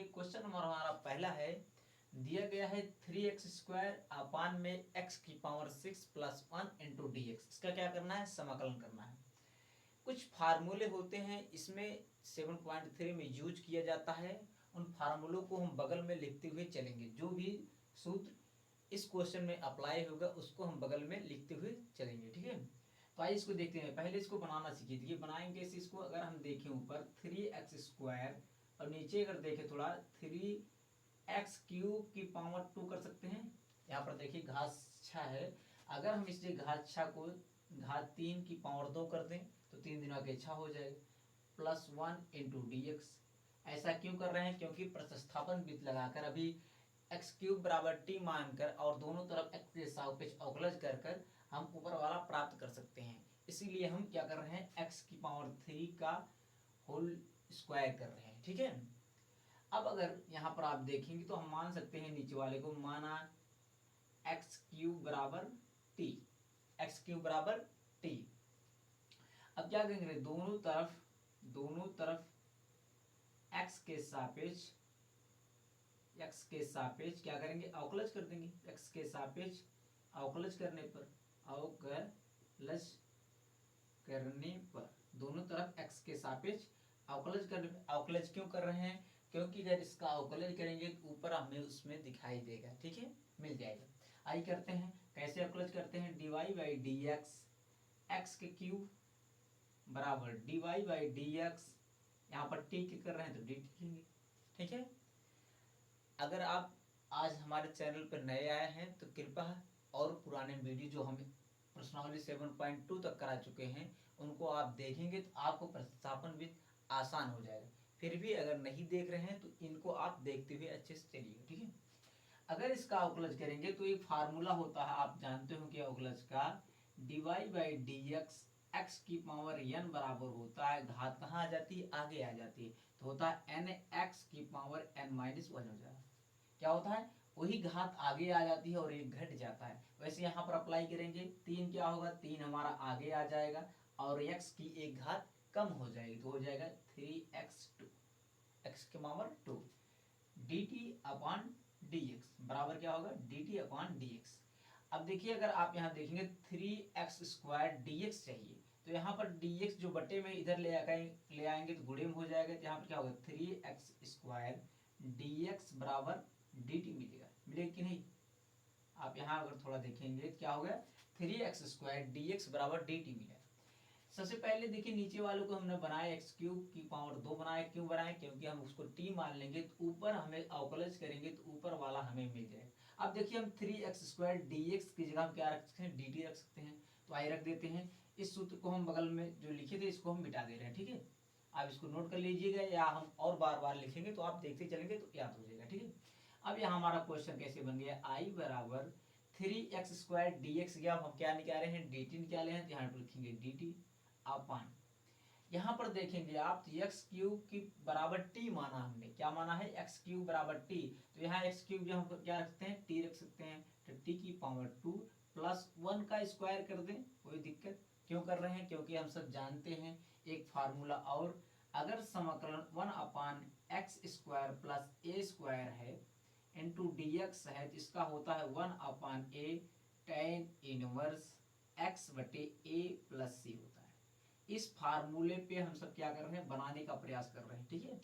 Question number हमारा पहला है, दिया गया है 3x² अपान में x⁻6 + 1 × dx। इसका क्या करना है, समाकलन करना है। कुछ फार्मूले होते हैं इसमें 7.3 में यूज किया जाता है, उन फार्मूलों को हम बगल में लिखते हुए चलेंगे। जो भी सूत्र इस क्वेश्चन में अप्लाई होगा उसको हम बगल में लिखते हुए चलेंगे, ठीक है। तो आइए इसको देखते हैं। पहले इसको बनाना सीखिए। देखिए बनाएंगे इसको, अगर हम देखें ऊपर 3x² और नीचे अगर देखें थोड़ा 3x³ कर सकते हैं। यहाँ पर देखिए घात 6 है, अगर हम इसलिए घात 6 को घात 3 की पावर 2 कर दें तो 3 दिनों के 6 हो जाएगा, +1 × dx। ऐसा क्यों कर रहे हैं, क्योंकि प्रतिस्थापन विधि लगाकर अभी x³ बराबर t मानकर और दोनों तरफ x के सापेक्ष अवकलज कर कर हम ऊपर वाला प्राप्त कर सकते हैं। इसीलिए हम क्या कर रहे हैं, x⁻3 का होल स्क्वायर कर रहे हैं, ठीक है। अब अगर यहाँ पर आप देखेंगे तो हम मान सकते हैं नीचे वाले को, माना x³ बराबर t, x³ बराबर t। अब क्या करेंगे, दोनों तरफ x के सापेक्ष क्या करेंगे, अवकलज कर देंगे। x के सापेक्ष अवकलज करने पर दोनों तरफ x के सापेक्ष अवकलज क्यों कर रहे हैं, क्योंकि अगर इसका अवकलज करेंगे तो ऊपर हमें उसमें दिखाई देगा, ठीक है, मिल जाएगा। आइए करते हैं, कैसे अवकलज करते हैं। dy/dx x³ बराबर dy/dx, यहाँ पर t के कर रहे हैं तो dt लिखेंगे, ठीक है। अगर आप आज हमारे चैनल पर नए आए हैं तो कृपया और पुराने वीडियो जो हम प्रश्नावली 7.2 तक करा चुके हैं उनको आप देखेंगे तो आपको प्रतिस्थापन भी आसान हो जाएगा। फिर भी अगर नहीं देख रहे हैं तो इनको आप देखते हुए अच्छे से चलिए, ठीक है। अगर इसका अवकलज करेंगे तो एक फार्मूला होता है, आप जानते हो कि अवकलज का dy/dx x⁻n बराबर होता है, घात कहाँ आ जाती है, आगे आ जाती है, तो होता है nx⁻n-1 हो जाएगा। क्या होता है, वही घात आगे आ जाती है और एक घट जाता है। वैसे यहाँ पर अप्लाई करेंगे 3 क्या होगा, 3 हमारा आगे आ जाएगा और x की एक घात कम हो जाएगी तो हो जाएगा 3x2 x⁻2 dt/dx बराबर क्या होगा, dt/dx। अब देखिए अगर आप यहाँ देखेंगे 3x² dx चाहिए तो यहाँ पर dx जो बटे में इधर ले आएंगे तो गुणे में हो जाएगा, तो यहाँ पर क्या होगा 3x² dx बराबर dt मिलेगा कि नहीं। आप यहाँ अगर थोड़ा देखेंगे तो क्या होगा 3x² dx बराबर dt मिलेगा। सबसे पहले देखिए नीचे वालों को हमने बनाया x³ बनाया, क्यों बनाया, क्योंकि हम उसको t मान लेंगे तो ऊपर हमें अवकलज करेंगे तो ऊपर वाला हमें मिल जाएगा। अब देखिए हम 3x² dx की जगह क्या रख सकते हैं, dt रख सकते हैं, तो आइए रख देते हैं। इस सूत्र को हम बगल में जो लिखे थे इसको हम मिटा दे रहे हैं, ठीक है। आप इसको नोट कर लीजिएगा या हम और बार बार लिखेंगे तो आप देखते चलेंगे तो याद हो जाएगा, ठीक है। अब यहाँ हमारा क्वेश्चन कैसे बन गया, i बराबर 3x² dx गया, हम क्या निकाले हैं, dt निकाले हैं, तो यहाँ पर लिखेंगे dt अपान, यहाँ पर देखेंगे आप x³ की बराबर t माना हमने, क्या माना है, x³ बराबर t, तो यहाँ x³ हम क्या रखते हैं, t रख सकते हैं, तो t⁻2 + 1 का स्क्वायर कर दें, कोई दिक्कत क्यों कर रहे हैं, क्योंकि हम सब जानते हैं एक फार्मूला, और अगर समाकलन 1/x² + a² है इंटू dx है तो इसका होता है 1/a tan 1 x/a + c होता है। इस फार्मूले पे हम सब क्या कर रहे हैं, बनाने का प्रयास कर रहे हैं, ठीक है।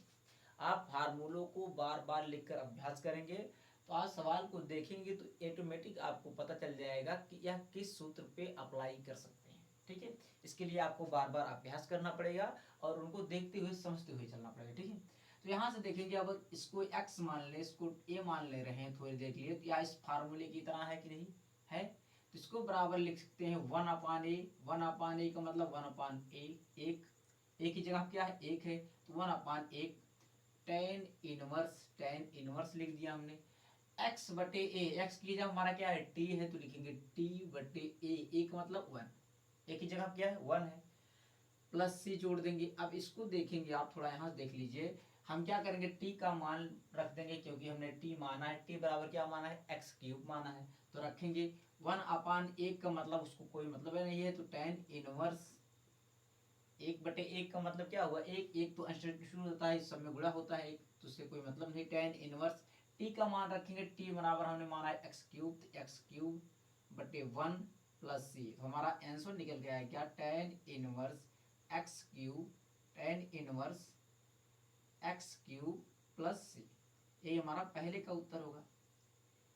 आप फार्मूलों को बार बार लिखकर अभ्यास करेंगे तो आज सवाल को देखेंगे तो ऑटोमेटिक आपको पता चल जाएगा कि यह किस सूत्र पे अप्लाई कर सकते हैं, ठीक है। इसके लिए आपको बार बार अभ्यास करना पड़ेगा और उनको देखते हुए समझते हुए चलना पड़ेगा, ठीक है। तो यहाँ से देखेंगे, अब इसको x मान ले, इसको a मान ले रहे हैं, थोड़ी देख लिए तो या इस फार्मूले की तरह है कि नहीं है, तो इसको बराबर लिख सकते हैं 1/a का मतलब 1/a, एक की जगह क्या है, एक है, तो 1/a tan 1 लिख दिया हमने। x/a, x की जगह हमारा क्या है, t है, तो लिखेंगे t/a, का मतलब 1, एक की जगह क्या है 1 है, प्लस c जोड़ देंगे। अब इसको देखेंगे, आप थोड़ा यहाँ देख लीजिए, हम क्या करेंगे, t का मान रख देंगे, क्योंकि हमने t माना है, t बराबर क्या माना है, x³ माना है, तो रखेंगे 1/1 का मतलब उसको कोई मतलब नहीं है, तो tan 1 1/1 का मतलब क्या हुआ, एक तो शुरू होता है, इस सब में गुणा होता है एक, तो उससे कोई मतलब नहीं। tan इनवर्स t का मान रखेंगे, t बराबर हमने माना है एक्स क्यूब, तो एक्स क्यूब बटे 1 प्लस सी। तो हमारा आंसर निकल गया है क्या, tan inverse x cube, tan inverse x cube plus C. ये हमारा पहले का उत्तर होगा।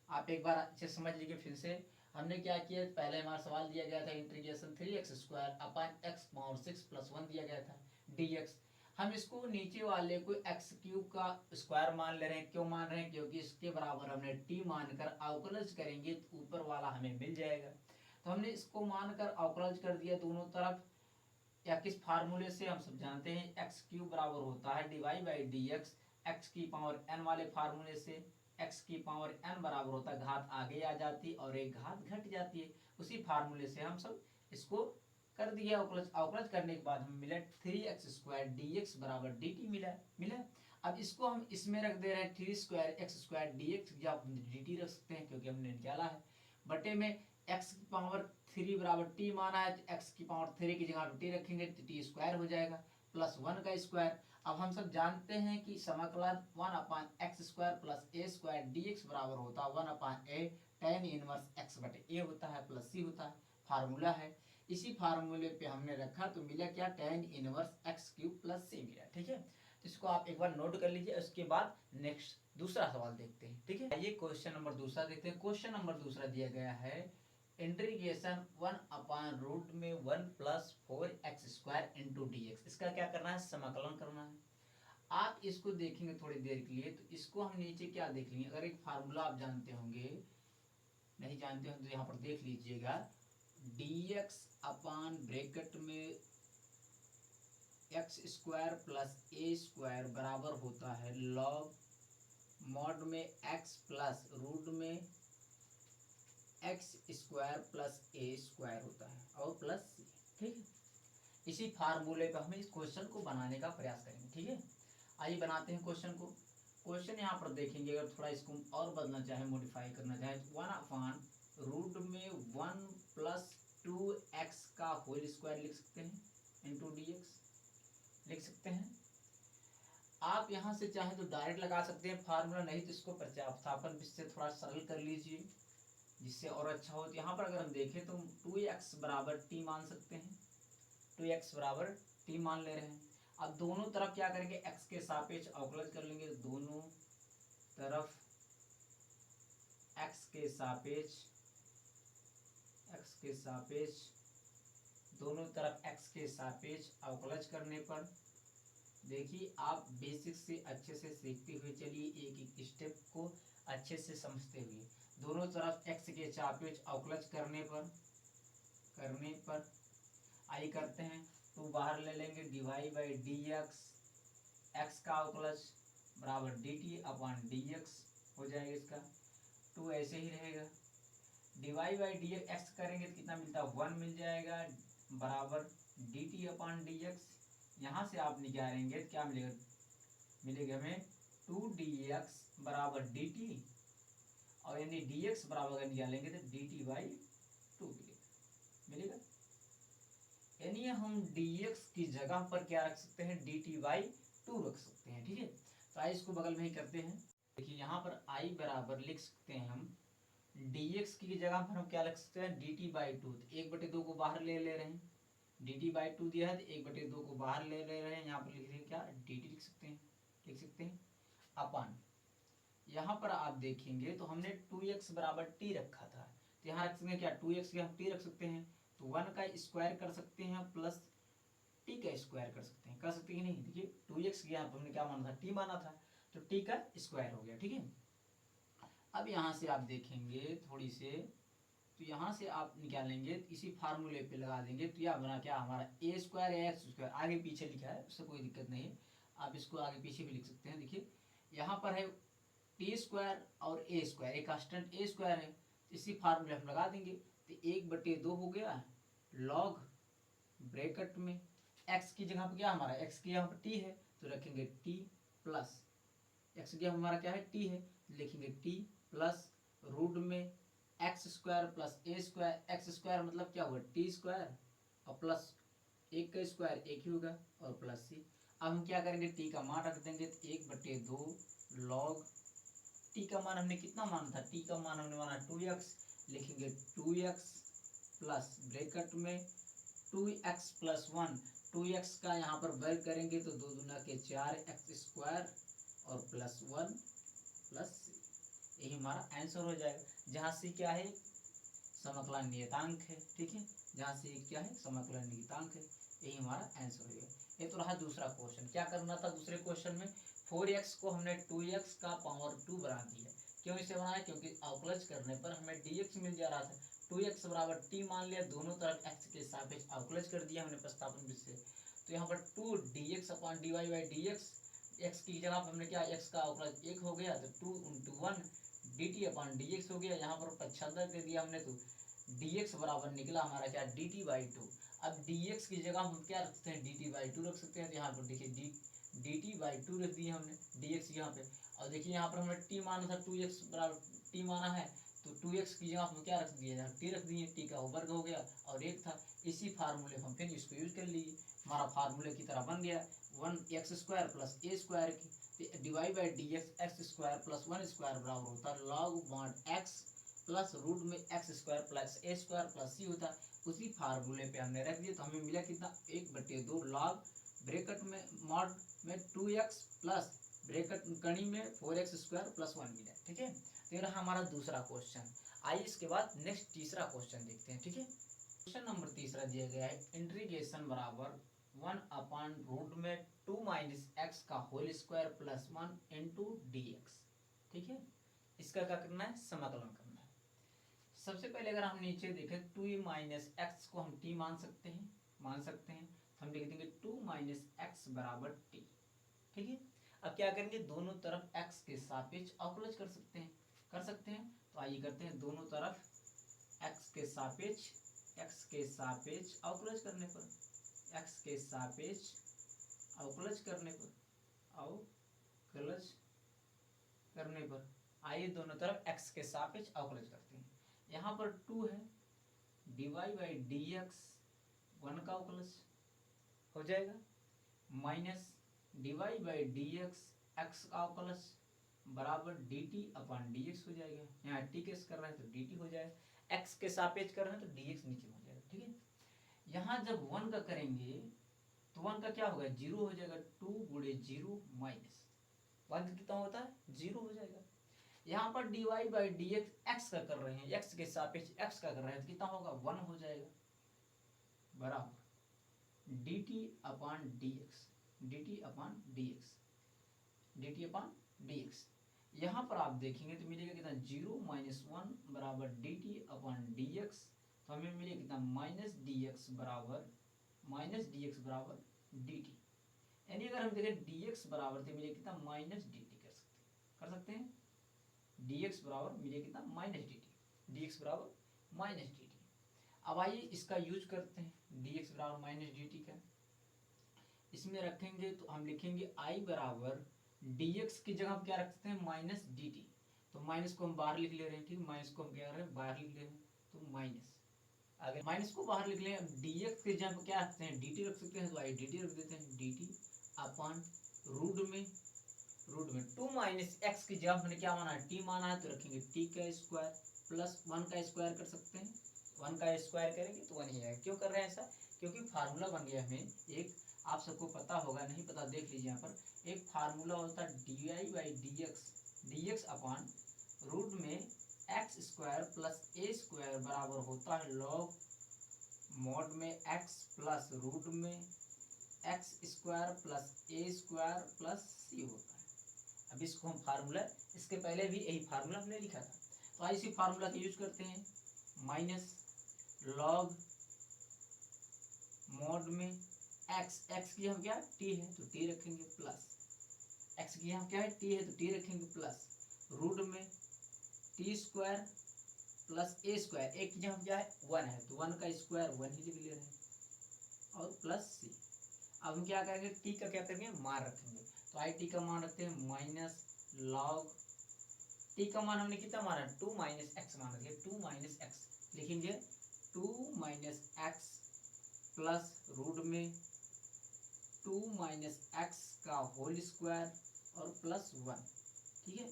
आप एक बार अच्छे समझ लीजिए फिर से। हमने क्या किया, पहले हमारा सवाल दिया गया था इंटीग्रेशन 3x² अपन x पावर 6 प्लस 1 दिया गया था dx। हम इसको नीचे वाले को एक्स क्यूब का स्क्वायर मान ले रहे हैं। क्यों मान रहे हैं, क्योंकि इसके बराबर हमने t मानकर अवकलज करेंगे तो ऊपर वाला हमें मिल जाएगा। तो हमने इसको मानकर अवकलज कर दिया दोनों तरफ। या किस फार्मूले से, हम सब जानते हैं एक्स क्यूब बराबर होता है divide by D x, x की पावर n वाले फार्मूले से। एक्स की पावर n बराबर होता है, घात आगे आ जाती और एक घात घट जाती है। उसी फार्मूले से हम सब इसको कर दिया अवकलज। अवकलज करने के बाद हमें मिला 3x² dx बराबर dt मिला। अब इसको हम इसमें रख दे रहे हैं 3x² dx, या dt रख सकते हैं क्योंकि हमने निकाला है। बटे में x की पावर 3 बराबर t माना है, तो x की पावर 3 की जगह t रखेंगे तो t स्क्वायर हो जाएगा प्लस 1 का स्क्वायर। अब हम सब जानते हैं कि समाकलन 1/x² प्लस a² dx बराबर होता है 1/a tan इनवर्स x बटे a होता है प्लस c होता है, फार्मूला है। इसी फार्मूले पे हमने रखा तो मिला क्या, tan inverse x cube plus c मिला। ठीक है, तो इसको आप एक बार नोट कर लीजिए। उसके बाद नेक्स्ट दूसरा सवाल देखते हैं। ठीक है, ये क्वेश्चन नंबर दूसरा देखते हैं। क्वेश्चन नंबर दूसरा दिया गया है इंटीग्रेशन 1/रूट में 1 प्लस 4x² इंटू dx। इसका क्या करना है, समाकलन करना है। आप इसको देखेंगे थोड़ी देर के लिए, तो इसको हम नीचे क्या देख लेंगे। अगर एक फार्मूला आप जानते होंगे, नहीं जानते हो तो यहाँ पर देख लीजिएगा, dx अपान ब्रैकेट में x² प्लस a² बराबर होता है लॉग मॉड में x प्लस रूट में x² प्लस a² होता है और प्लस c। ठीक है, इसी फार्मूले पर हमें इस क्वेश्चन को बनाने का प्रयास करेंगे। ठीक है, आइए बनाते हैं क्वेश्चन को। क्वेश्चन यहाँ पर देखेंगे, अगर थोड़ा इसको और बदलना चाहे, मॉडिफाई करना चाहे, तो 1/रूट में 1 प्लस 2x का होल स्क्वायर लिख सकते हैं इंटू dx लिख सकते हैं। आप यहाँ से चाहे तो डायरेक्ट लगा सकते हैं फार्मूला, नहीं तो इसको प्रतिस्थापन से थोड़ा सरल कर लीजिए जिससे और अच्छा हो। तो यहाँ पर अगर हम देखें तो 2x बराबर t मान सकते हैं, 2x बराबर t मान ले रहे हैं। अब दोनों तरफ क्या करेंगे, x के सापेक्ष अवकलज कर लेंगे। दोनों तरफ x के सापेक्ष दोनों तरफ x के सापेक्ष अवकलज करने पर, देखिए आप बेसिक से अच्छे से सीखते हुए चलिए, एक एक स्टेप को अच्छे से समझते हुए। दोनों तरफ x के सापेक्ष अवकलज करने पर आई करते हैं तो बाहर ले लेंगे डिवाइड बाई डी एक्स का अवकलज बराबर dt अपान dx हो जाएगा। इसका 2 ऐसे ही रहेगा। डिवाइड बाई डी एक्स करेंगे तो कितना मिलता है, 1 मिल जाएगा बराबर dt अपान dx। यहाँ से आप निकालेंगे तो क्या मिलेगा हमें 2dx बराबर dt, और यानी dx बराबर अगर निकालेंगे तो dt बाई 2 मिलेगा। यानी हम dx की जगह पर क्या रख सकते हैं, dt बाई 2 रख सकते हैं। ठीक है, तो आइए इसको बगल में ही करते हैं। देखिए यहाँ पर i बराबर लिख सकते हैं हम dx की जगह पर हम क्या लिख सकते हैं, dt बाई 2। 1/2 को बाहर ले रहे हैं, dt बाई 2 दिया है तो 1/2 को बाहर ले रहे हैं। यहाँ पर लिख रहे हैं क्या, dt लिख सकते हैं अपान। यहाँ पर आप देखेंगे तो हमने 2x बराबर t रखा था, तो यहाँ रख सकते हैं क्या, 2x की हम t रख सकते हैं, तो 1 का स्क्वायर कर सकते हैं प्लस t का स्क्वायर कर सकते हैं कि नहीं। देखिए 2x की यहाँ पर हमने क्या माना था, t माना था, तो t का स्क्वायर हो गया। ठीक है, अब यहाँ से आप देखेंगे थोड़ी से, तो यहाँ से आप निकालेंगे इसी फार्मूले पे लगा देंगे तो यह बना क्या हमारा a² या x²। आगे पीछे लिखा है उससे कोई दिक्कत नहीं है, आप इसको आगे पीछे भी लिख सकते हैं। देखिए यहाँ पर है t² और a², एक कांस्टेंट a² है, इसी फार्मूले हम लगा देंगे तो 1/2 हो गया लॉग ब्रैकेट में x की जगह पर क्या हमारा, x की यहाँ पर t है तो रखेंगे t प्लस x की हमारा क्या है, t है, लिखेंगे t प्लस रूट में x² प्लस a² x² मतलब क्या हुआ, t² और प्लस 1 का स्क्वायर 1 ही होगा और प्लस c। अब हम क्या करेंगे, टी का मान रख देंगे, तो 1/2 log टी का मान हमने कितना माना था, टी का मान हमने माना 2x, लिखेंगे 2x प्लस ब्रैकेट में 2x प्लस 1, 2x का यहाँ पर वर्ग करेंगे तो 2 दूना के 4x² और प्लस 1 प्लस c, यही हमारा आंसर हो जाएगा। जहाँ c क्या है, समकलन नियतांक है, ठीक है, जहाँ c क्या है, समकलन नियतांक है, यही हमारा आंसर हो गया। ये तो रहा दूसरा क्वेश्चन। क्या करना था दूसरे क्वेश्चन में, 4x को हमने 2x का पावर 2 बना दिया। क्यों इसे बनाया, क्योंकि अवकलज करने पर हमें dx मिल जा रहा था, 2x बराबर t मान लिया, दोनों तरफ x के सापेक्ष अवकलज कर दिया हमने प्रतिस्थापन विधि से। तो यहाँ पर 2 dx upon dy by dx, x की जगह पर हमने क्या, x का अवकलज 1 हो गया, तो 2 × 1 dt अपॉन dx हो गया। यहाँ पर पक्षांतर दे दिया हमने, तो dx बराबर निकला हमारा क्या, dt बाई 2। अब dx की जगह हम क्या रख सकते हैं, dt बाई 2 रख सकते हैं। तो यहाँ पर देखिए dt बाई 2 रख दिए हमने dx यहाँ पे। और देखिए यहाँ पर हमने t माना था, 2x बराबर t माना है, तो 2x की जगह हम क्या रख दिए, यहाँ t रख दिए, t का वर्ग हो गया और 1 था। इसी फार्मूले हम फिर इसको यूज कर लिए, हमारा फार्मूले की तरह बन गया 1x² प्लस a² की divide by dx x² plus 1² बराबर होता है log mod x plus root में x² plus a² plus c होता है। उसी फार्मूले पे हमने रख दिया, तो हमें मिला कितना, 1/2 log ब्रैकेट में मॉड में 2x प्लस ब्रैकेट कड़ी में 4x² प्लस 1 मिला, ठीक है। तो ये रहा हमारा दूसरा क्वेश्चन। आइए इसके बाद नेक्स्ट तीसरा क्वेश्चन देखते हैं, ठीक है। क्वेश्चन नंबर तीसरा दिया गया है, इंटीग्रेशन बराबर 1/रूट में 2 माइनस एक्स का whole square plus 1 into dx, ठीक है। इसका क्या करना है, समाकलन करना है। सबसे पहले अगर हम नीचे देखें, 2 माइनस एक्स को हम t मान सकते हैं, तो हम लिख देंगे 2 माइनस एक्स बराबर t, ठीक है। अब क्या करेंगे, दोनों तरफ x के सापेक्ष अवकलज कर सकते हैं। तो आइए करते हैं, दोनों तरफ x के सापेक्ष अवकलज करने पर, x के सापेक्ष अवकलज करने पर आइए दोनों तरफ x के सापेक्ष अवकलज करते हैं। यहाँ पर 2 है, dy बाई dx 1 का अवकलज हो जाएगा, minus dy by dx x का अवकलज बराबर dt अपॉन dx हो जाएगा। यहाँ t केस कर रहे हैं तो dt हो जाएगा, x के सापेक्ष कर रहे हैं तो dx नीचे हो जाएगा, ठीक है। यहाँ जब 1 का करेंगे तो 1 का क्या होगा, 0 हो जाएगा, 2 × 0 माइनस 1 कितना होता है, 0 हो जाएगा। यहाँ पर dy बाई dx x का कर रहे हैं, x के सापेक्ष x का कर रहे हैं, तो कितना होगा, 1 हो जाएगा, बराबर dt अपॉन dx। यहाँ पर आप देखेंगे तो मिलेगा कितना, 0 - 1 बराबर dt अपॉन dx, तो हमें मिलेगा कितना, माइनस dx बराबर dt। यानी अगर हम देखें dx बराबर थे मिले कितना, माइनस dt कर सकते हैं। dx बराबर मिले कितना, dx बराबर माइनस dt। अब आइए इसका यूज करते हैं, dx बराबर माइनस dt का इसमें रखेंगे तो हम लिखेंगे i बराबर dx की जगह क्या रख सकते हैं, माइनस dt। तो माइनस को हम बाहर लिख ले रहे हैं, ठीक है, माइनस को हम क्या कर रहे हैं, बाहर लिख ले रहे हैं, तो माइनस आगे माइनस को बाहर लिख लें। dx की जगह क्या रखते हैं, dt रख सकते हैं, तो आई dt रख देते हैं, dt अपॉन रूट में 2 माइनस एक्स की जगह हमने क्या माना है, t माना है, तो रखेंगे t का स्क्वायर प्लस 1 का स्क्वायर कर सकते हैं, 1 का स्क्वायर करेंगे तो 1 ही आएगा। क्यों कर रहे हैं ऐसा, क्योंकि फार्मूला बन गया हमें एक, आप सबको पता होगा, नहीं पता देख लीजिए, यहाँ पर एक फार्मूला होता है dy by dx upon root में x² प्लस a² बराबर होता है लॉग मॉड में x प्लस रूट में x² plus a² plus c होता है। अब इसको हम फार्मूला, इसके पहले भी यही फार्मूला हमने लिखा था, तो इसी फार्मूला का यूज करते हैं, माइनस लॉग मॉड में x की हम क्या, t है तो t रखेंगे, प्लस x की हम क्या है, t है तो t रखेंगे, प्लस रूट में t² प्लस a², एक की हम क्या है, 1 है, तो 1 का स्क्वायर 1 ही लिख ले रहे हैं, और प्लस c। अब हम क्या करेंगे, t का क्या करेंगे, मान रखेंगे, तो आई टी का मान रखते हैं माइनस लॉग टी का मान हमने कितना माना, 2 माइनस एक्स मान रखिए, 2 माइनस एक्स लिखेंगे, 2 माइनस एक्स प्लस रूट में 2 माइनस एक्स का होल स्क्वायर और प्लस 1। ठीक है,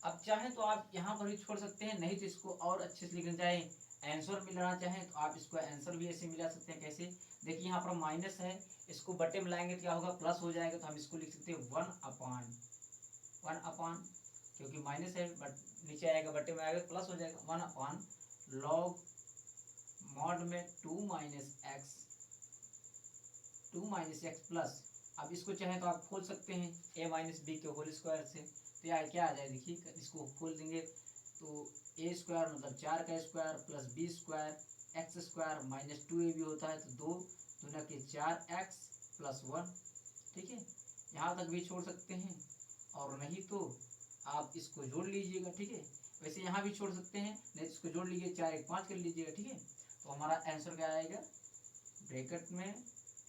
अब चाहे तो आप यहाँ पर भी छोड़ सकते हैं, नहीं तो इसको और अच्छे से लिखना चाहे आंसर मिलाना चाहें तो आप इसको आंसर भी ऐसे मिला सकते हैं। कैसे, देखिए यहाँ पर माइनस है, इसको बटे में लाएंगे तो क्या होगा, प्लस हो जाएगा। तो हम इसको लिख सकते हैं 1 अपान, क्योंकि माइनस है बट नीचे आएगा, बटे में आएगा प्लस हो जाएगा, 1 अपान लॉग मॉड में 2 माइनस एक्स प्लस। अब इसको चाहे तो आप खोल सकते हैं a माइनस बी के होल स्क्वायर से, तो यार क्या आ जाए, देखिए इसको खोल देंगे तो a स्क्वायर मतलब 4 का square plus b square x square minus 2ab होता है, तो 2 दूना के 4x प्लस 1। ठीक है, यहाँ तक भी छोड़ सकते हैं, और नहीं तो आप इसको जोड़ लीजिएगा। ठीक है, वैसे यहाँ भी छोड़ सकते हैं, नहीं तो इसको जोड़ लीजिए, 4 1 5 कर लीजिएगा। ठीक है, तो हमारा आंसर क्या आएगा, ब्रैकेट में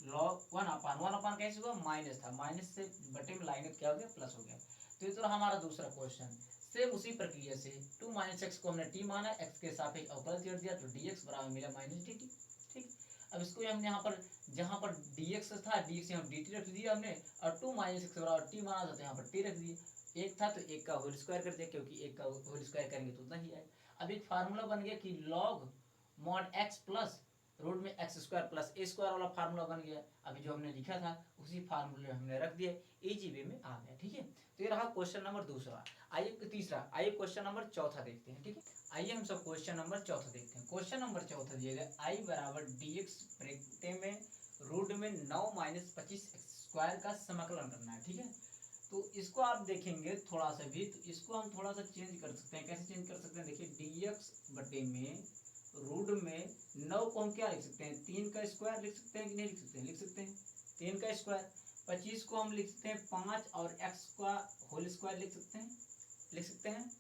लॉग 1 अपान कैसे हुआ, माइनस था, माइनस से बटे में लाएंगे तो क्या हो गया, प्लस हो गया। तो ये तो हमारा दूसरा क्वेश्चन। सेम उसी प्रक्रिया से 2 माइनस एक्स को हमने टी माना, एक्स के सापेक्ष अवकलन कर दिया, तो डी एक्स बराबर मिला माइनस डी टी। ठीक, अब इसको हमने यहाँ पर जहाँ पर डी एक्स था, डी एक्स यहाँ डी टी रख दिया हमने, और 2 माइनस एक्स बराबर टी माना था तो यहाँ पर टी रख दिया। एक था तो एक का होल स्क्वायर कर दिया, क्योंकि एक का होल स्क्वायर करेंगे तो उतना ही आएगा। अब एक फार्मूला बन गया कि log mod x plus root में x square plus a square वाला फार्मूला बन गया। अभी जो हमने लिखा था उसी फार्मूले में हमने रख दिया, इजी वे में आ गया। ठीक है, तो ये रहा क्वेश्चन नंबर दूसरा। आइए तीसरा, आइए क्वेश्चन नंबर चौथा देखते हैं। ठीक है, आइए हम सब क्वेश्चन नंबर चौथा देखते हैं। क्वेश्चन नंबर चौथा दिया गया, आई बराबर डी एक्स ब्रैकेट में रूट में 9 माइनस 25 एक्स स्क्वायर का समाकलन करना है। ठीक है, तो इसको आप देखेंगे थोड़ा सा भी, तो इसको हम थोड़ा सा चेंज कर सकते हैं। कैसे चेंज कर सकते हैं, देखिए डी एक्स बटे में रूट में 9 को हम क्या लिख सकते हैं, 3 का स्क्वायर लिख सकते हैं कि नहीं लिख सकते हैं, लिख सकते हैं 3 का स्क्वायर। 25 को हम लिख सकते हैं 5 और x का होल स्क्वायर लिख सकते हैं, लिख सकते हैं।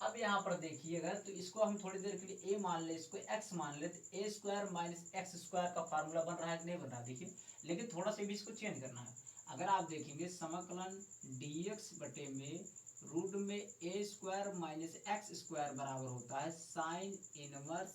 अब यहाँ पर देखिएगा, तो इसको हम थोड़ी देर के लिए a मान ले, इसको x मान ले, तो a square minus x square का फार्मूला बन रहा है कि नहीं बन रहा है, देखिए। लेकिन थोड़ा सा भी इसको चेंज करना है। अगर आप देखेंगे समाकलन dx बटे में रूट में a square minus x square बराबर होता है साइन इनवर्स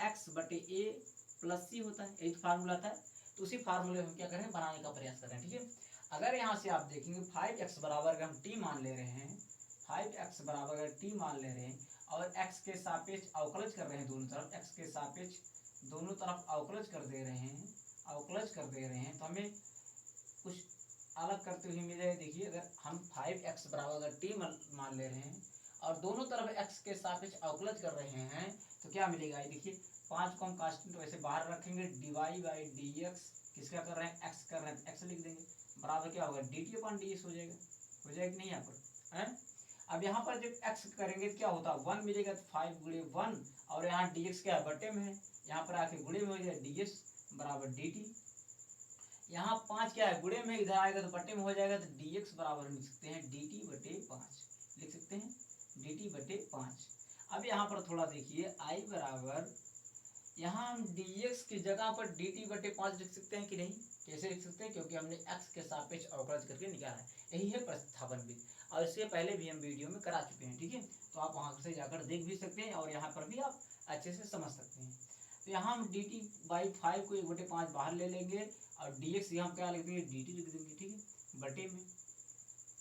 x बटे a प्लस सी होता है, यही फार्मूला था। तो उसी फार्मूले हम क्या करें, बनाने का प्रयास करें। ठीक है, अगर यहाँ से आप देखेंगे 5x बराबर अगर हम t मान ले रहे हैं, 5x बराबर अगर t मान ले रहे हैं और x के सापेक्ष अवकलज कर रहे हैं, दोनों तरफ x के सापेक्ष दोनों तरफ अवकलज कर दे रहे हैं, अवकलज कर दे रहे हैं, तो हमें कुछ अलग करते हुए मिले। देखिए अगर हम 5x बराबर अगर t मान ले रहे हैं और दोनों तरफ x के सापेक्ष अवकलज कर रहे हैं, तो क्या मिलेगा, देखिए 5 को हम कांस्टेंट वैसे बाहर रखेंगे, डिवाई बाई डी एक्स, किसका कर रहे हैं, x कर रहे हैं, तो x लिख देंगे, बराबर क्या होगा, D T upon D x हो जाएगा। हो जाएगा कि नहीं यहाँ पर है। अब यहाँ पर जब x करेंगे तो क्या होता है, 1 मिलेगा, तो 5 गुणे 1, और यहाँ dx क्या है, बटे में है, यहाँ पर आके गुणे में हो जाएगा, dx बराबर dt। यहाँ 5 क्या है, गुणे में, इधर आएगा तो बटे में हो जाएगा, तो dx बराबर लिख सकते हैं dt बटे 5, लिख सकते हैं dt बटे 5। अब यहाँ पर थोड़ा देखिए, i बराबर यहाँ हम dx की जगह पर dt बटे 5 लिख सकते हैं कि नहीं, कैसे लिख सकते हैं, क्योंकि हमने x के सापेक्ष अवकलज करके निकाला है, यही है प्रतिस्थापन विधि, और इससे पहले भी हम वीडियो में करा चुके हैं। ठीक है, तो आप वहां से जाकर देख भी सकते हैं और यहाँ पर भी आप अच्छे से समझ सकते हैं। तो यहाँ हम dt बाई 5 को 1/5 बाहर ले लेंगे और dx यहाँ क्या लिख देंगे, dt लिख देंगे। ठीक है, बटे में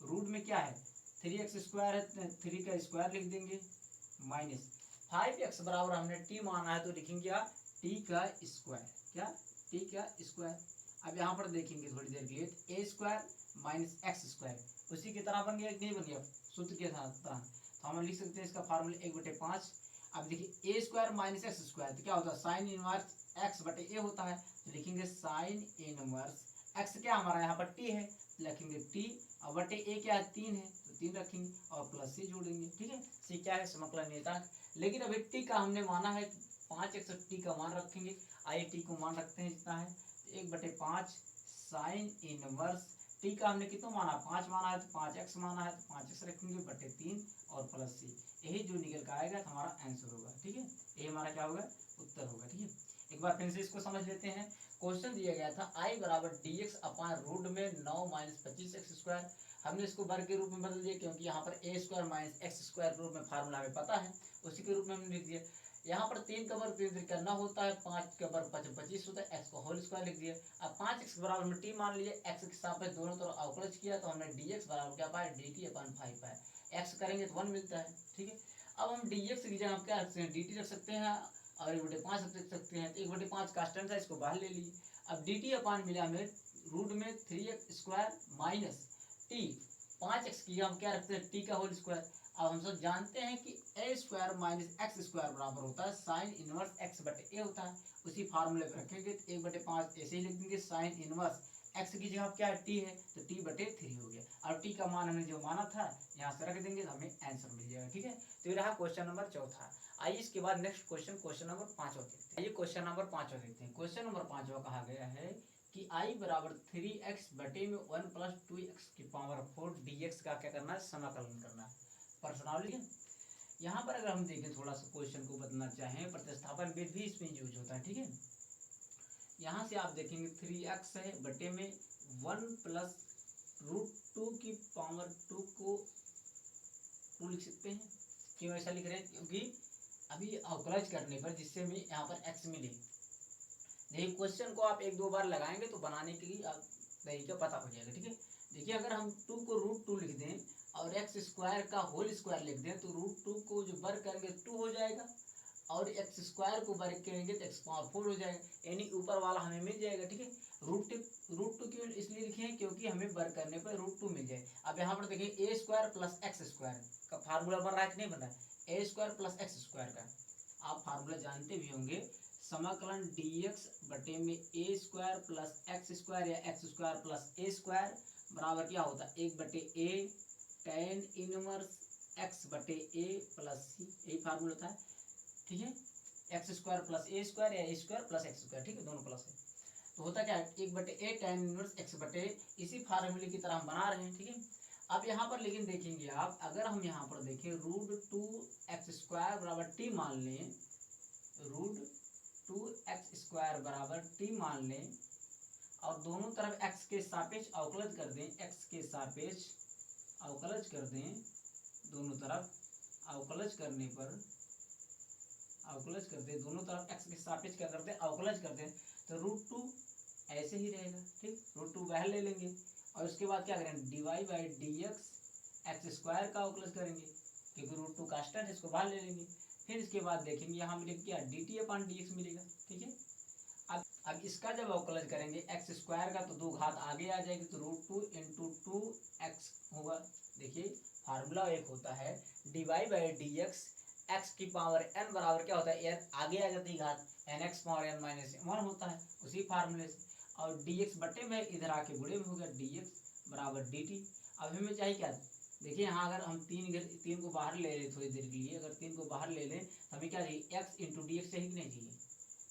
रूट में क्या है, 3x स्क्वायर है, 3 का स्क्वायर लिख देंगे, माइनस 5x बराबर हमने t माना है तो लिखेंगे क्या, t का स्क्वायर, क्या t का स्क्वायर। अब यहाँ पर देखेंगे थोड़ी देर के लिए, a square minus x square उसी की तरह बन गया कि नहीं बन गया, सूत्र के तरह, तो हम लिख सकते हैं इसका फार्मूला 1/5। अब देखिए a square minus x square, तो क्या होता है, साइन इनवर्स x बटे a होता है, तो लिखेंगे साइन इनवर्स x क्या हमारा यहाँ पर t है, लिखेंगे t, और बटे a क्या है, 3 है, तो 3 रखेंगे और प्लस c जोड़ेंगे। ठीक है, c क्या है, समाकलन नियतांक। लेकिन अभी t का हमने माना है 5x, t का मान रखेंगे, आइए t को मान रखते हैं जितना है, तो 1/5 साइन इनवर्स t का हमने कितना माना, 5 माना है, तो 5x माना है, तो 5x रखेंगे बटे 3 और प्लस c, यही जो निकल कर आएगा तो हमारा आंसर होगा। ठीक है, ये हमारा क्या होगा, उत्तर होगा। ठीक है, एक बार फिर से इसको समझ लेते हैं। क्वेश्चन दिया गया था i बराबर डी एक्स अपॉन रूट में 9 माइनस 25 एक्स स्क्वायर, हमने इसको वर्ग के रूप में बदल दिया, क्योंकि यहाँ पर a square minus x square रूप में फार्मूला हमें पता है, उसी के रूप में हमने लिख दिया। यहाँ पर 3 का वर्ग 3 करना होता है, 5 का वर्ग 25 होता है, एक्स को होल स्क्वायर लिख दिया। अब 5x के बराबर में टी मान लिए, एक्स के सापेक्ष दोनों तरफ अवकलज किया तो हमने dx बराबर क्या पाया, dt/5 पाया। एक्स करेंगे तो 1 मिलता है, ठीक है। अब हम dx की जगह क्या रख सकते हैं, dt रख सकते हैं और 1/5 रख सकते हैं, तो 1/5 कांस्टेंट था, इसको बाहर ले लिए। अब dt मिला हमें रूट में 3x² माइनस टी, 5x की हम क्या रखते हैं, टी का होल स्क्वायर। अब हम सब जानते हैं कि a² माइनस x² बराबर होता है साइन इनवर्स x/a होता है। उसी फार्मूले पे रखेंगे तो 1/5 ऐसे ही लिख देंगे, साइन इनवर्स x की जगह क्या है, t है, तो t/3 हो गया। और t का मान हमने जो माना था यहाँ से रख देंगे तो हमें आंसर मिल जाएगा, ठीक है। तो ये रहा क्वेश्चन नंबर चौथा। आइए इसके बाद नेक्स्ट क्वेश्चन नंबर 5 देखते हैं। ये क्वेश्चन नंबर 5 देखते हैं। क्वेश्चन नंबर 5 कहा गया है कि i बराबर 3x बटे में 1 प्लस 2x की पावर 4 dx का क्या करना है, समाकलन करना है। पर्सनली यहाँ पर अगर हम देखें थोड़ा सा क्वेश्चन को बदलना चाहें, प्रतिस्थापन विधि भी इसमें यूज होता है, ठीक है। यहाँ से आप देखेंगे 3x है बटे में 1 प्लस √2 की पावर 2 को 2 लिख सकते हैं। क्यों ऐसा लिख रहे हैं, क्योंकि अभी अवकलज करने पर जिससे हमें यहाँ पर x मिले। देखिए क्वेश्चन को आप 1-2 बार लगाएंगे तो बनाने के लिए तरीका पता हो जाएगा, ठीक है। देखिए अगर हम 2 को √2 लिख दें और x² का होल स्क्वायर लिख दें तो √2 को जो वर्ग करेंगे 2 हो जाएगा और x² को वर्ग करेंगे तो x⁴ हो जाएगा, यानी ऊपर वाला हमें मिल जाएगा, ठीक है। √2 क्यों इसलिए लिखे हैं, क्योंकि हमें वर्ग करने पर √2 मिल जाए। अब यहाँ पर देखिए a² प्लस x² का फार्मूला बन रहा है कि नहीं बन रहा है, a² प्लस x² का आप फार्मूला जानते भी होंगे, समाकलन dx बटे में a² प्लस x² या x² प्लस a² बराबर क्या होता है, 1/a tan इनवर्स x बटे a प्लस c, यही फार्मूला होता है, ठीक है। x² प्लस a² या a² प्लस x², ठीक है, दोनों प्लस है तो होता क्या है, 1/a tan इनवर्स x बटे, इसी फार्मूले की तरह हम बना रहे हैं, ठीक है। अब यहाँ पर लेकिन देखेंगे आप, अगर हम यहाँ पर देखें √2x² बराबर t मान लें, √2x² बराबर t मान लें और दोनों तरफ x के सापेक्ष अवकलज कर दें, x के सापेक्ष अवकलज कर दें, दोनों तरफ अवकलज करने पर अवकलज कर दें, दोनों तरफ x के सापेक्ष क्या करते हैं, अवकलज करते हैं, तो √2 ऐसे ही रहेगा, ठीक। √2 बाहर ले लेंगे और उसके बाद क्या करेंगे, dy/dx x² का अवकलज करेंगे, क्योंकि √2 कांस्टेंट है, इसको बाहर ले लेंगे। फिर इसके बाद देखेंगे यहाँ मिलेगा क्या, dt/dx मिलेगा, ठीक है। अब इसका जब अवकलज करेंगे x² का तो 2 घात आगे आ जाएगी, तो √2 × 2x होगा। देखिए फार्मूला एक होता है dy/dx x की पावर n बराबर क्या होता है, n आगे आ जाती है घात, nx पावर n माइनस 1 होता है उसी फार्मूले से, और dx बटे में इधर आके गुणे में हो गया, dx बराबर dt। अब हमें चाहिए क्या, देखिए यहाँ अगर हम 3 को बाहर ले लें थोड़ी देर के लिए, अगर 3 को बाहर ले लें तो हमें क्या चाहिए, x × dx चाहिए कि नहीं चाहिए,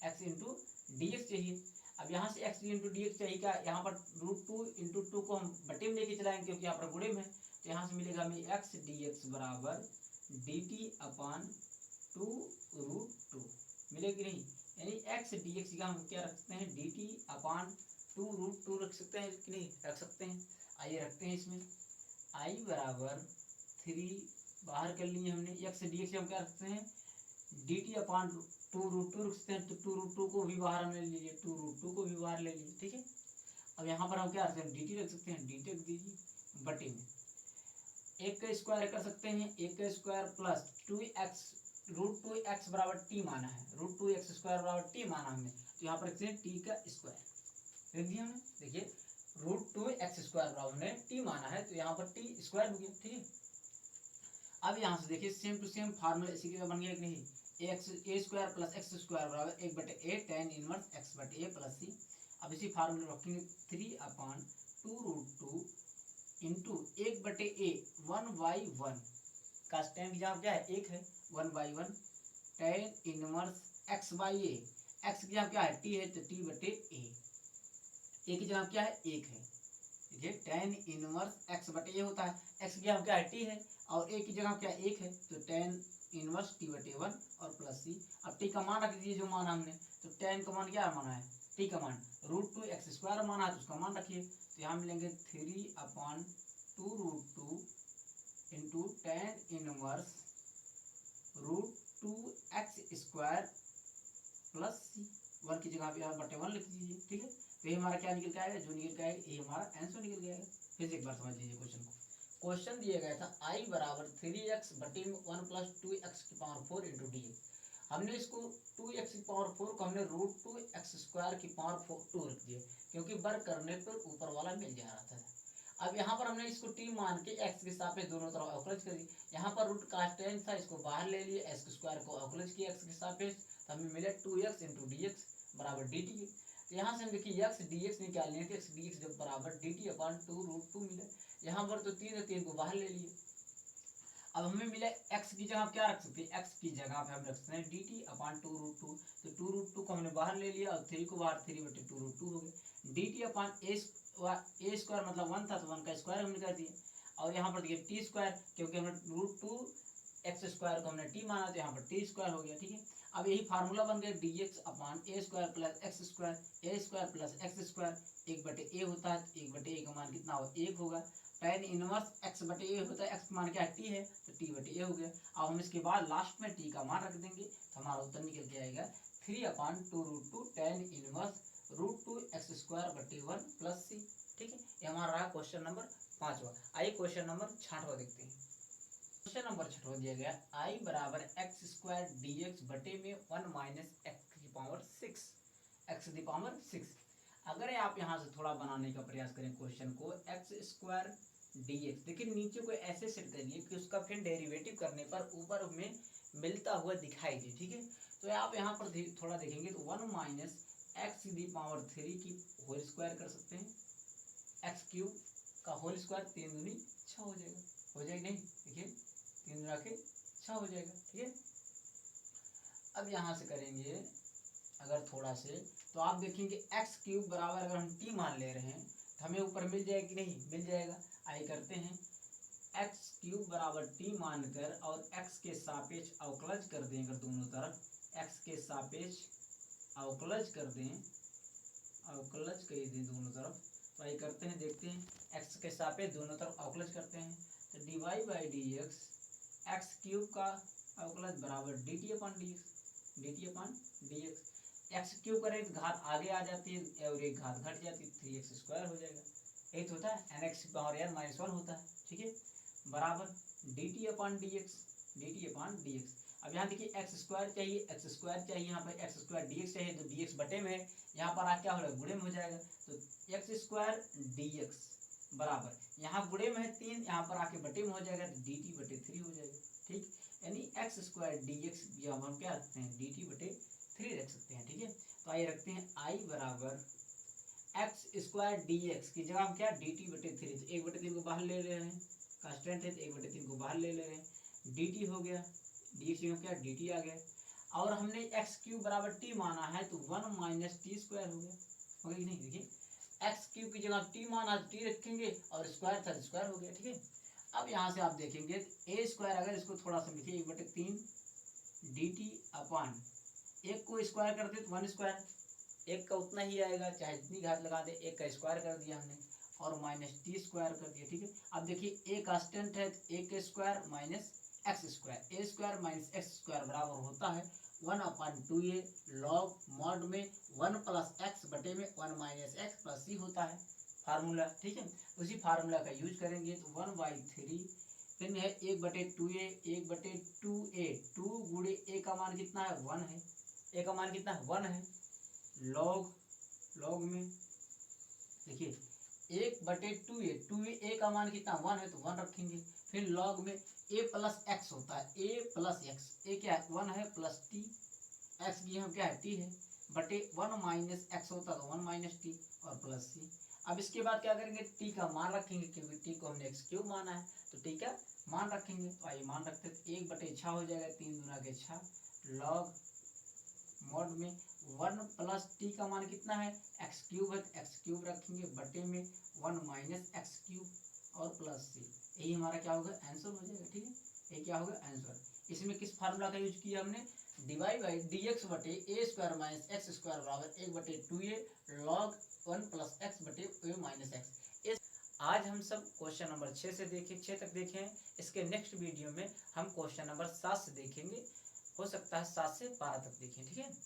x × dx चाहिए। अब यहाँ से x × dx चाहिए क्या, यहाँ पर √2 × 2 को हम बटे में लेके चलाएंगे क्योंकि यहाँ पर गुणे में है, तो यहाँ से मिलेगा हमें x dx बराबर dt/2 √2 मिलेगा कि नहीं, यानी x dx का हम क्या रख सकते हैं, dt/2 √2 रख सकते हैं कि नहीं, रख सकते हैं। आइए रखते हैं, इसमें i बराबर 3 बाहर कर लिए हमने, x dx हम क्या रखते हैं, dt/2 √2 रख सकते हैं, तो 2 √2 को भी बाहर हमने ले लिए, 2 √2 को भी बाहर ले लिए, ठीक है। अब यहाँ पर हम क्या रखते हैं, dt रख सकते हैं, dt रख दीजिए बटे में 1 का स्क्वायर कर सकते हैं, 1 का स्क्वायर प्लस 2x √2x बराबर t माना है, √2x² बराबर t माना हमने, तो यहाँ पर रखते हैं t का स्क्वायर रख दिया हमने। देखिए √2x² बराबर हमने t माना है तो यहाँ पर t स्क्वायर हो गया, ठीक है। अब यहाँ से देखिए सेम टू सेम फार्मूला इसी के बन गया कि नहीं, a² प्लस x² बराबर 1/a tan इनवर्स x बटे a प्लस c। अब इसी फार्मूले रखेंगे 3/2 √2 इंटू 1/a 1/1 का tan की जगह क्या है, 1 है, 1/1 tan इनवर्स x/a, x की जगह क्या है, t है, तो t/a, a की जगह क्या है, 1 है, देखिए tan इनवर्स x/a होता है, x की जगह क्या है, t है, और a की जगह क्या 1 है, तो tan इनवर्स t/1 और प्लस c। अब t का मान रख दीजिए जो माना हमने, तो tan का मान क्या माना है, t का मान √2x² माना है तो उसका मान रखिए, तो यहाँ मिलेंगे 3/2 √2 into tan inverse 2x² plus C, 1 की जगह पे आप बटे 1 लिख दीजिए, ठीक है। तो ये हमारा क्या निकल के आएगा, जो निकल के आएगा ये हमारा आंसर निकल के आएगा। फिर एक बार समझ लीजिए क्वेश्चन को। क्वेश्चन दिया गया था I बराबर 3x बटे में 1 प्लस 2x की पावर 4 इंटू डी। हमने इसको 2x की पावर 4 को हमने √2x² की पावर 2 रख दिया, क्योंकि वर्ग करने पर ऊपर वाला मिल जा रहा था। अब यहाँ पर हमने इसको t मान के x के सापेक्ष दोनों तरफ अवकलज करी। यहाँ पर रूट कांस्टेंट था, इसको बाहर ले लिए, x² को अवकलज किया x के सापेक्ष, तो हमें मिले 2x इंटू dx बराबर dt। तो यहाँ से हम देखिए x dx निकालने थे, x dx जब बराबर dt अपॉन 2√2 मिला। यहाँ पर तो 3 है, 3 को बाहर ले लिए। अब हमें मिला x की जगह क्या रख सकते हैं, x की जगह पे हम रख सकते हैं dt अपॉन 2√2। तो 2√2 को हमने बाहर ले लिया और 3 को बाहर, 3 बटे 2√2 हो गया। dt अपॉन a² मतलब 1 था, तो 1 का स्क्वायर हमने कर दिया। और यहाँ पर देखिए t², क्योंकि हमने √2x² को हमने t माना, तो यहाँ पर t² हो गया, ठीक है। अब यही फार्मूला बन गया dx upon a² plus x², a² plus x², 1/a होता है, 1/a का मान कितना हो, 1 होगा। tan इनवर्स x बटे ए होता है, x मान क्या है, t है, तो t बटे ए हो गया। अब हम इसके बाद लास्ट में t का मान रख देंगे, तो हमारा उत्तर निकल के आएगा 3/2√2 tan इनवर्स √2x² बटे 1 प्लस सी, ठीक है। ये हमारा रहा क्वेश्चन नंबर 5वां। आइए क्वेश्चन नंबर 6वां देखते हैं। क्वेश्चन नंबर 6वां दिया गया I बराबर x² dx बटे में 1 माइनस x की पावर 6। अगर आप यहाँ से थोड़ा बनाने का प्रयास करें क्वेश्चन को, x² dx, देखिए नीचे को ऐसे सेट करिए कि उसका फिर डेरिवेटिव करने पर ऊपर में मिलता हुआ दिखाई दे, ठीक है। तो आप यहाँ पर थोड़ा देखेंगे तो 1 माइनस x की पावर 3 की होल स्क्वायर कर सकते हैं, x³ का होल स्क्वायर, 3 दूनी 6 हो जाएगा, हो जाएगा नहीं, देखिए 3 रखे 6 हो जाएगा, ठीक है। अब यहाँ से करेंगे अगर थोड़ा से, तो आप देखेंगे x³ बराबर अगर हम t मान ले रहे हैं तो हमें ऊपर मिल जाएगा कि नहीं, मिल जाएगा। आइए करते हैं, x³ बराबर t मानकर और x के सापेक्ष अवकलज कर दें, अगर दोनों तरफ x के सापेक्ष अवकलज कर दें, अवकलज कर दें दोनों तरफ, तो आइए करते हैं, देखते हैं x के सापेक्ष दोनों तरफ अवकलज करते हैं। तो dy/dx x³ का अवकलज बराबर dt अपॉन dx। x³ करें तो घात आगे आ जाती है और एक घात घट जाती है, 3x² हो जाएगा। यही तो होता है, nx की पावर n-1 होता है, ठीक है, बराबर dt अपॉन dx। अब यहाँ देखिए x² चाहिए, यहाँ पर x² dx चाहिए, तो dx बटे में है, यहाँ पर आ क्या हो रहा है, गुणे में हो जाएगा। तो x² dx बराबर, यहाँ गुणे में है 3, यहाँ पर आके बटे में हो जाएगा, तो dt बटे 3 हो जाएगा, ठीक। यानी x² dx हम क्या रखते हैं, dt बटे 3 रख सकते हैं, ठीक है। तो आइए रखते हैं I बराबर x² dx की जगह हम क्या, dt बटे 3, तो 1/3 को बाहर ले रहे हैं, कांस्टेंट है तो 1/3 को बाहर ले रहे हैं, dt हो गया, dx में क्या dt आ गया। और हमने x³ बराबर t माना है, तो 1 माइनस t² हो गया, हो गया कि नहीं। देखिए x³ की जगह t माना, t रखेंगे और स्क्वायर था, स्क्वायर हो गया, ठीक है। अब यहाँ से आप देखेंगे a² अगर इसको थोड़ा सा लिखिए, 1/3 dt अपॉन, एक को स्क्वायर करते तो 1², एक का उतना ही आएगा, चाहे जितनी घात लगा दे, एक का स्क्वायर कर दिया हमने और माइनस t² कर दिया, ठीक है। अब देखिए a कांस्टेंट है, तो a² minus x², a² minus x² बराबर होता है 1/2a लॉग मॉड में 1 प्लस x बटे में 1 माइनस x प्लस c होता है फार्मूला, ठीक है। उसी फार्मूला का यूज करेंगे, तो 1/3 फिर है 1/2a, 1/2a, 2 गुणे a का मान कितना है, 1 है, a का मान कितना है, 1 है, लॉग में देखिए 1/2a, 2a का मान कितना 1 है, तो 1 रखेंगे। फिर लॉग में a प्लस x होता है, a प्लस x, a क्या है 1 है, प्लस t, x की हम क्या है t है, बटे 1 माइनस x होता है, तो 1 माइनस t और प्लस c। अब इसके बाद क्या करेंगे, t का मान रखेंगे, क्योंकि t को हमने x³ माना है, तो t का मान रखेंगे। तो आइए मान रखते हैं, 1/6 हो जाएगा, 3 दूना के 6 लॉग मॉड में 1 प्लस t का मान कितना है, x³ है, तो x³ रखेंगे बटे में 1 माइनस x³ और प्लस c। यही हमारा क्या होगा, आंसर हो जाएगा, ठीक है। ये क्या होगा, आंसर। इसमें किस फार्मूला का यूज किया हमने, dy/dx बटे a² माइनस x² बराबर 1/2a लॉग 1 प्लस x बटे a माइनस x। आज हम सब क्वेश्चन नंबर 6 से देखें, 6 तक देखें। इसके नेक्स्ट वीडियो में हम क्वेश्चन नंबर 7 से देखेंगे। हो सकता है 7 से 12 तक देखें, ठीक है।